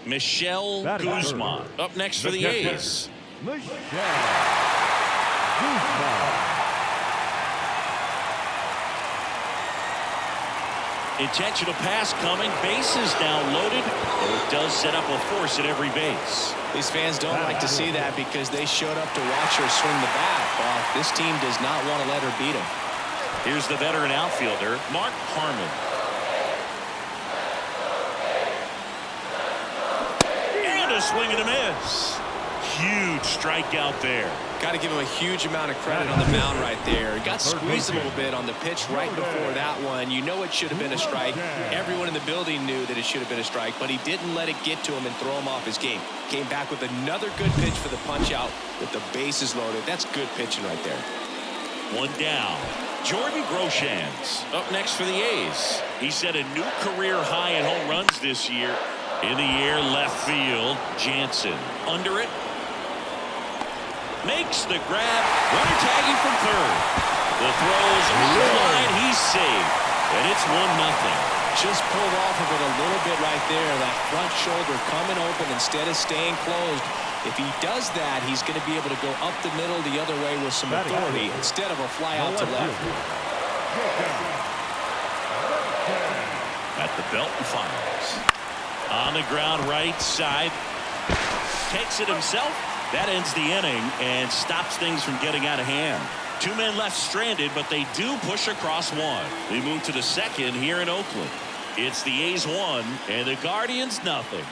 Michelle Guzman up next for the A's. Intentional pass coming. Bases now loaded. It does set up a force at every base. These fans don't like to see that because they showed up to watch her swing the bat. Well, this team does not want to let her beat them. Here's the veteran outfielder, Mark Harmon. And a swing and a miss. Huge strikeout there. Got to give him a huge amount of credit on the mound right there. He got squeezed a little bit on the pitch right before that one. You know it should have been a strike. Everyone in the building knew that it should have been a strike, but he didn't let it get to him and throw him off his game. Came back with another good pitch for the punch out with the bases loaded. That's good pitching right there. One down. Jordan Groshans up next for the A's. He set a new career high in home runs this year. In the air, left field. Jansen under it. Makes the grab. Runner tagging from third. The throws on the line. He's safe. And it's 1-0. Just pulled off of it a little bit right there. That front shoulder coming open instead of staying closed. If he does that, he's going to be able to go up the middle the other way with some authority instead of a fly out to left. At the belt and fires. On the ground right side. Takes it himself. That ends the inning and stops things from getting out of hand. Two men left stranded, but they do push across one. We move to the second here in Oakland. It's the A's 1 and the Guardians nothing.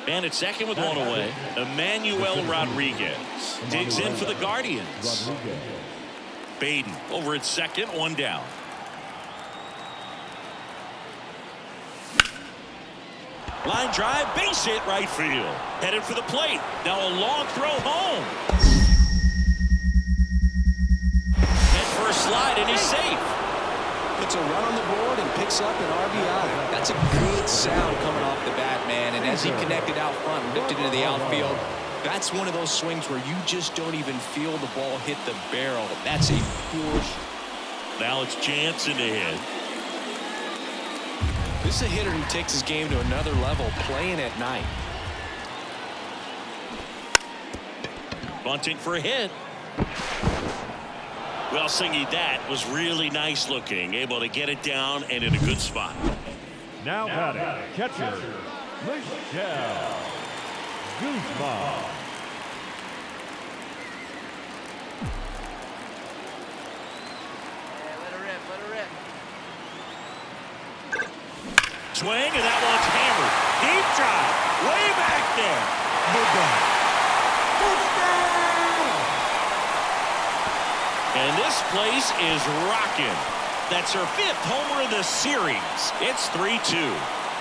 And at second with one away, Emmanuel Rodriguez digs in for the Guardians. Baden over at second, one down. Line drive, base hit right field. Headed for the plate. Now a long throw home. Head for a slide, and he's safe. Puts a run on the board and picks up an RBI. That's a good sound coming off the bat, man. And as he connected out front and ripped it into the outfield, that's one of those swings where you just don't even feel the ball hit the barrel. That's a push. Now it's Jansen to hit. This is a hitter who takes his game to another level, playing at night. Bunting for a hit. Well, Singy, that was really nice looking. Able to get it down and in a good spot. Now batting, catcher, Michelle Guzman. Swing, and that one's hammered. Deep drive, way back there. And this place is rocking. That's her 5th homer of the series. It's 3-2.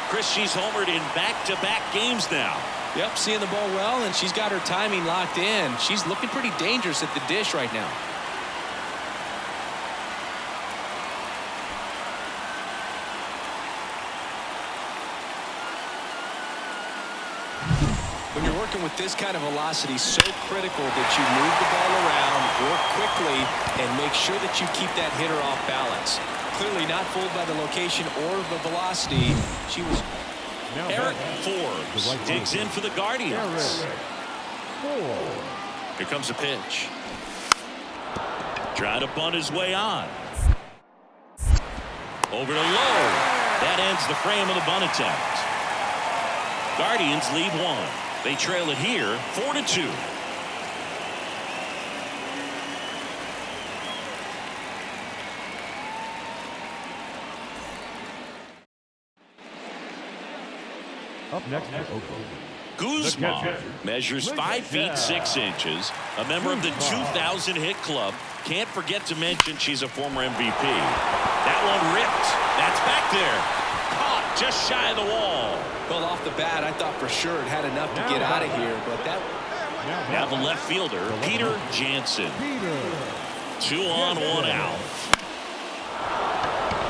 Chris, she's homered in back-to-back games now. Yep, seeing the ball well, and she's got her timing locked in. She's looking pretty dangerous at the dish right now. When you're working with this kind of velocity, so critical that you move the ball around, work quickly, and make sure that you keep that hitter off balance. Clearly not fooled by the location or the velocity. She was. Eric Forbes digs in for the Guardians. Here comes a pitch. Trying to bunt his way on. Over to low. That ends the frame of the bunt attempt. Guardians lead 1. They trail it here 4-2. Up next is Oakland. Guzman measures 5 feet 6 inches, a member of the 2000 hit club. Can't forget to mention she's a former MVP. That one ripped. That's back there. Caught just shy of the wall. Well, off the bat, I thought for sure it had enough to get out of here, but that. Now the left fielder, Peter Jansen. 2 on, 1 out.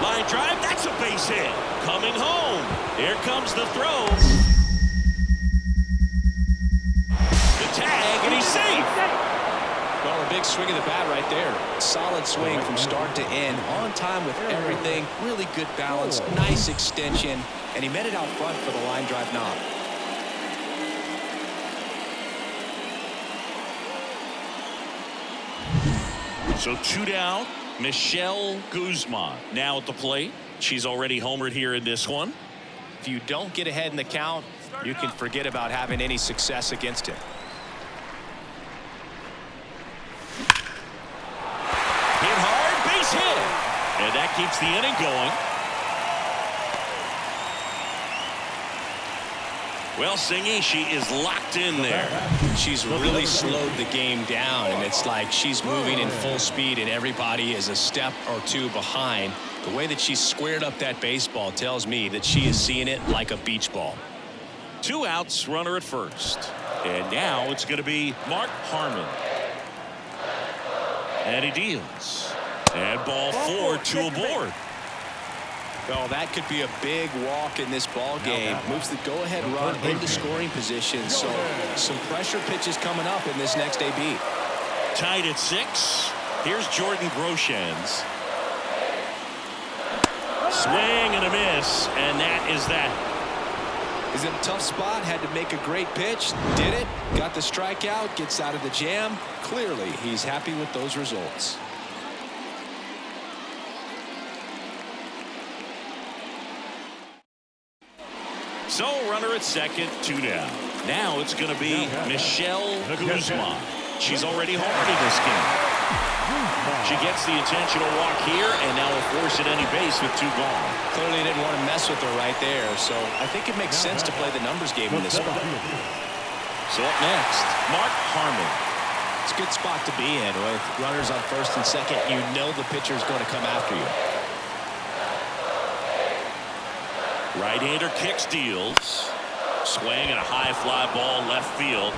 Line drive, that's a base hit. Coming home. Here comes the throw. The tag, and he's safe. Well, a big swing of the bat right there. solid swing from start to end, on time with everything, really good balance, nice extension, and he met it out front for the line drive knob. So 2 down. Michelle Guzman now at the plate. She's already homered here in this one. If you don't get ahead in the count, you can forget about having any success against him. Hit hard, base hit. And that keeps the inning going. Well, Singy, she is locked in there. She's really slowed the game down, and it's like she's moving in full speed and everybody is a step or two behind. The way that she squared up that baseball tells me that she is seeing it like a beach ball. 2 outs, runner at first. And now it's going to be Mark Harmon. And he deals. And ball 4, 2 aboard. Oh, that could be a big walk in this ball game. Moves the go-ahead run into scoring position. So some pressure pitches coming up in this next AB. Tied at 6. Here's Jordan Groshans. Swing and a miss, and that is that. He's in a tough spot, had to make a great pitch, did it, got the strikeout, gets out of the jam. Clearly, he's happy with those results. So runner at second, 2 down. Now it's going to be Michelle Guzman. She's already homered in this game. She gets the intentional walk here and now will force at any base with 2 gone. Clearly didn't want to mess with her right there, so I think it makes sense to play the numbers game in this spot. So up next, Mark Harmon. It's a good spot to be in with runners on first and second. You know the pitcher's going to come after you. Right-hander kicks, deals. Swing and a high fly ball left field.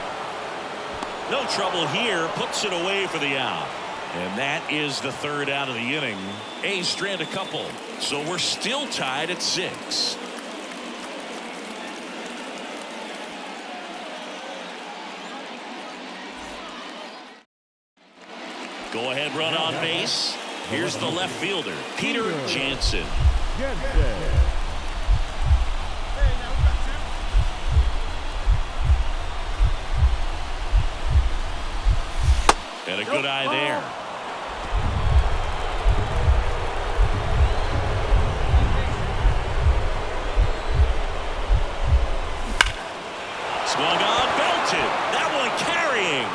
No trouble here, puts it away for the out. And that is the 3rd out of the inning. A's strand a couple, so we're still tied at 6. Go ahead run on base. Here's the left fielder, Peter Jansen. And a good eye there. Swung on, belted. That one carrying.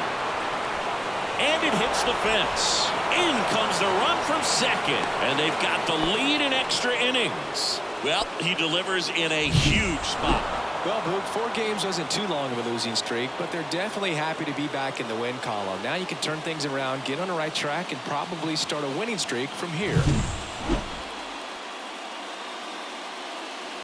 And it hits the fence. In comes the run from second. And they've got the lead in extra innings. Well, he delivers in a huge spot. Well, Boog, 4 games wasn't too long of a losing streak, but they're definitely happy to be back in the win column. Now you can turn things around, get on the right track, and probably start a winning streak from here.